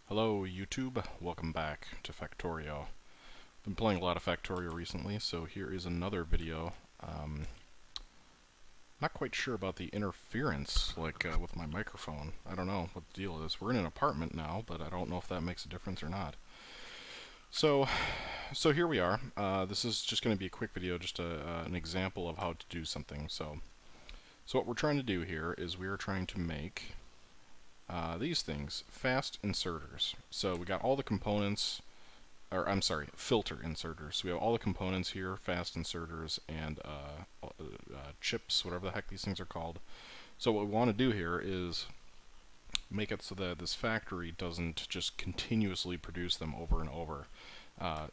Hello YouTube, welcome back to Factorio. Been playing a lot of Factorio recently, so here is another video. Not quite sure about the interference, with my microphone. I don't know what the deal is. We're in an apartment now, but I don't know if that makes a difference or not. So here we are. This is just going to be a quick video, just an example of how to do something. So what we're trying to do here is we are trying to make these things, fast inserters. So we got all the components, or I'm sorry, filter inserters. So we have all the components here, fast inserters, and chips, whatever the heck these things are called. So what we want to do here is make it so that this factory doesn't just continuously produce them over and over.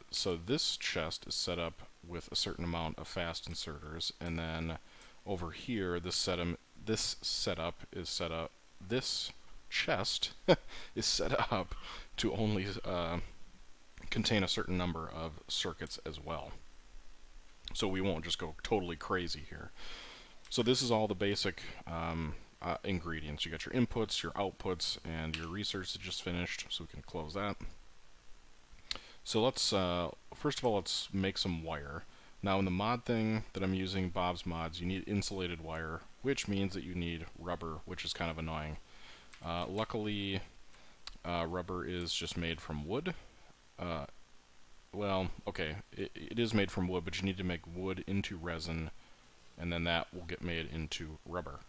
So this chest is set up with a certain amount of fast inserters, and then over here, this chest is set up to only contain a certain number of circuits as well. So we won't just go totally crazy here. So this is all the basic ingredients. You got your inputs, your outputs, and your research that just finished, so we can close that. So let's, first of all, let's make some wire. Now in the mod thing that I'm using, Bob's Mods, you need insulated wire, which means that you need rubber, which is kind of annoying. Luckily, rubber is just made from wood. Well, okay, it is made from wood, but you need to make wood into resin, and then that will get made into rubber,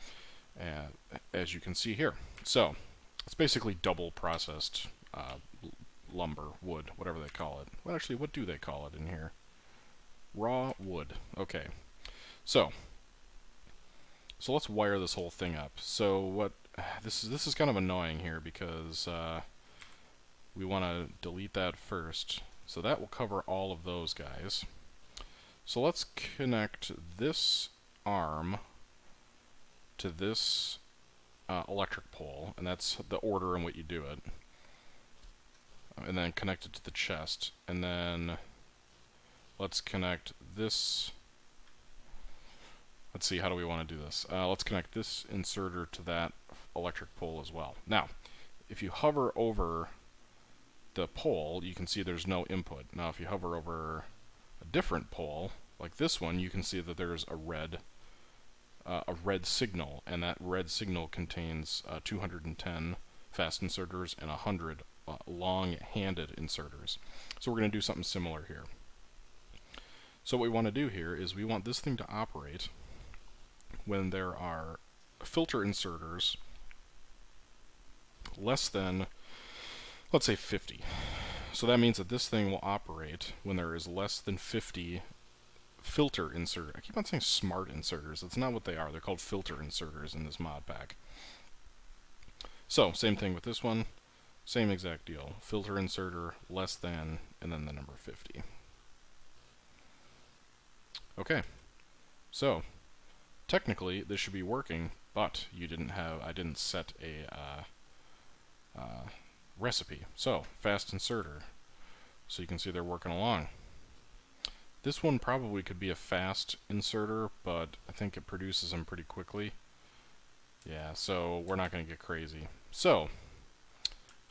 as you can see here. So, it's basically double processed lumber, wood, whatever they call it. Well, actually, what do they call it in here? Raw wood. Okay. So let's wire this whole thing up. So what this is kind of annoying here because we want to delete that first. So that will cover all of those guys. So let's connect this arm to this electric pole, and that's the order in what you do it. And then connect it to the chest, and then let's connect this. Let's see, how do we want to do this? Let's connect this inserter to that electric pole as well. Now, if you hover over the pole, you can see there's no input. Now, if you hover over a different pole, like this one, you can see that there's a red signal, and that red signal contains 210 fast inserters and 100 long-handed inserters. So we're going to do something similar here. So what we want to do here is we want this thing to operate when there are filter inserters less than, let's say, 50. So that means that this thing will operate when there is less than 50 filter inserters. I keep on saying smart inserters. That's not what they are. They're called filter inserters in this mod pack. So, same thing with this one. Same exact deal. Filter inserter less than, and then the number 50. Okay, so technically this should be working, but I didn't set a recipe. So fast inserter, so you can see they're working along. This one probably could be a fast inserter, but I think it produces them pretty quickly. Yeah, so we're not going to get crazy. So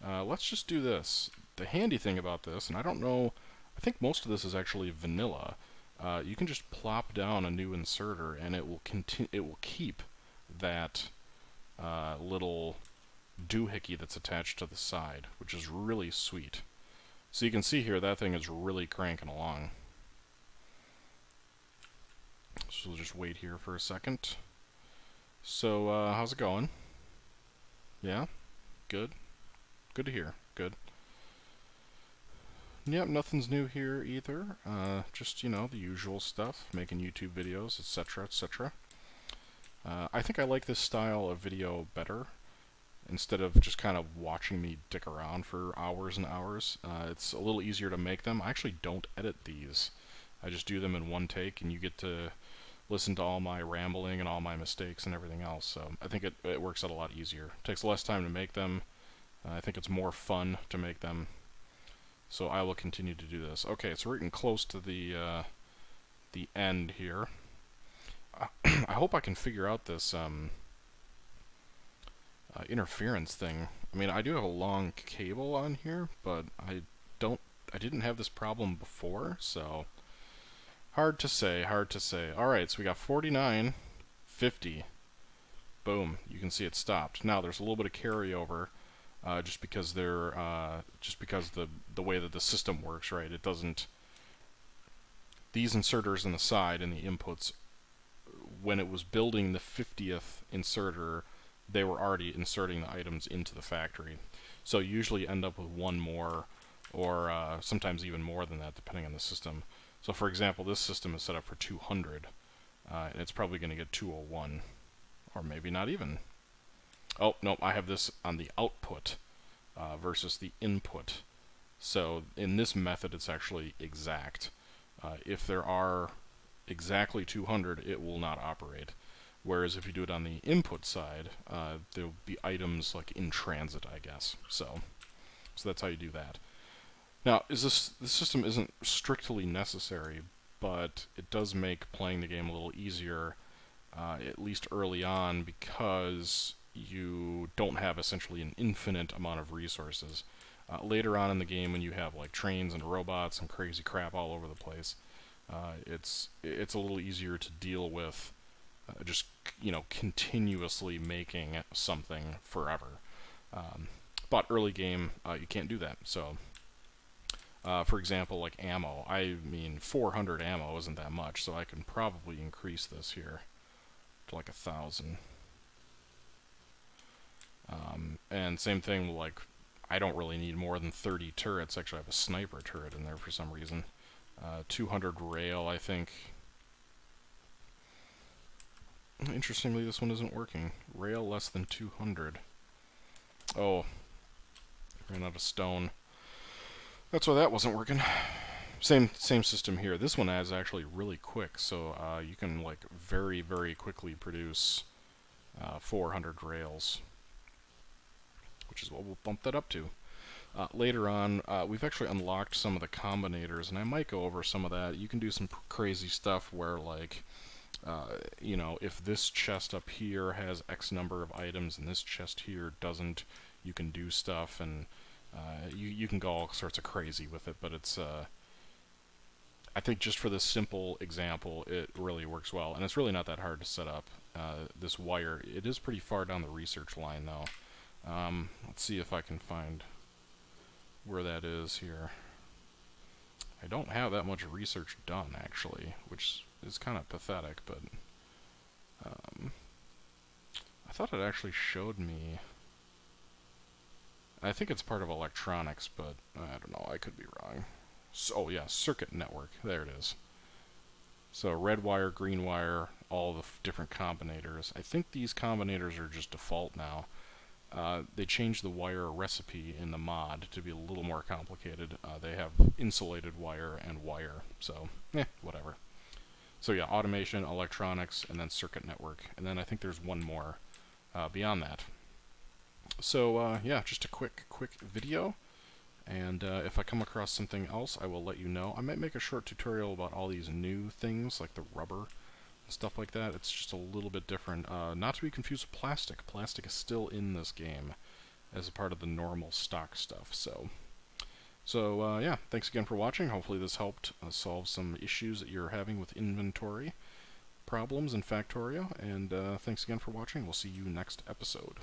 let's just do this. The handy thing about this, and I don't know, I think most of this is actually vanilla. You can just plop down a new inserter, and it will keep that little doohickey that's attached to the side, which is really sweet. So you can see here that thing is really cranking along. So we'll just wait here for a second. So how's it going? Yeah? Good? Good to hear. Good. Yep, nothing's new here either. Just, you know, the usual stuff, making YouTube videos, etc., etc. I think I like this style of video better, instead of just kind of watching me dick around for hours and hours. It's a little easier to make them. I actually don't edit these. I just do them in one take, and you get to listen to all my rambling and all my mistakes and everything else. So I think it works out a lot easier. It takes less time to make them. I think it's more fun to make them. So I will continue to do this. Okay, so we're getting close to the end here. I hope I can figure out this interference thing I mean, I do have a long cable on here, but I didn't have this problem before, so hard to say, hard to say. Alright, so we got 49, 50. Boom, you can see it stopped. Now there's a little bit of carryover, just because the way that the system works, right? It doesn't. These inserters on the side and the inputs, when it was building the 50th inserter, they were already inserting the items into the factory. So you usually end up with one more, or sometimes even more than that, depending on the system. So for example, this system is set up for 200, and it's probably going to get 201, or maybe not even. Oh, no, I have this on the output versus the input. So in this method, it's actually exact. If there are exactly 200, it will not operate. Whereas if you do it on the input side, there'll be items like in transit, I guess. So that's how you do that. Now, this system isn't strictly necessary, but it does make playing the game a little easier, at least early on, because you don't have essentially an infinite amount of resources. Later on in the game, when you have like trains and robots and crazy crap all over the place, it's a little easier to deal with. Just continuously making something forever. But early game, you can't do that. So, for example, like ammo. I mean, 400 ammo isn't that much, so I can probably increase this here to like 1,000. And same thing, like, I don't really need more than 30 turrets. Actually, I have a sniper turret in there for some reason. 200 rail, I think. Interestingly, this one isn't working. Rail less than 200. Oh, ran out of stone. That's why that wasn't working. Same system here. This one is actually really quick, so you can like very, very quickly produce 400 rails, which is what we'll bump that up to. Later on, we've actually unlocked some of the combinators, and I might go over some of that. You can do some crazy stuff where, like, if this chest up here has X number of items and this chest here doesn't, you can do stuff, and you can go all sorts of crazy with it, but it's, I think just for this simple example, it really works well, and it's really not that hard to set up this wire. It is pretty far down the research line, though. Let's see if I can find where that is here. I don't have that much research done, actually, which is kind of pathetic, but I thought it actually showed me. I think it's part of electronics, but I don't know, I could be wrong. So, oh yeah, circuit network, there it is. So red wire, green wire, all the different combinators. I think these combinators are just default now. They changed the wire recipe in the mod to be a little more complicated. They have insulated wire and wire, so whatever. So yeah, automation, electronics, and then circuit network. And then I think there's one more beyond that. So yeah, just a quick video. And if I come across something else, I will let you know. I might make a short tutorial about all these new things, like the rubber and stuff like that. It's just a little bit different. Not to be confused with plastic. Plastic is still in this game as a part of the normal stock stuff. So yeah, thanks again for watching. Hopefully this helped solve some issues that you're having with inventory problems in Factorio. And thanks again for watching. We'll see you next episode.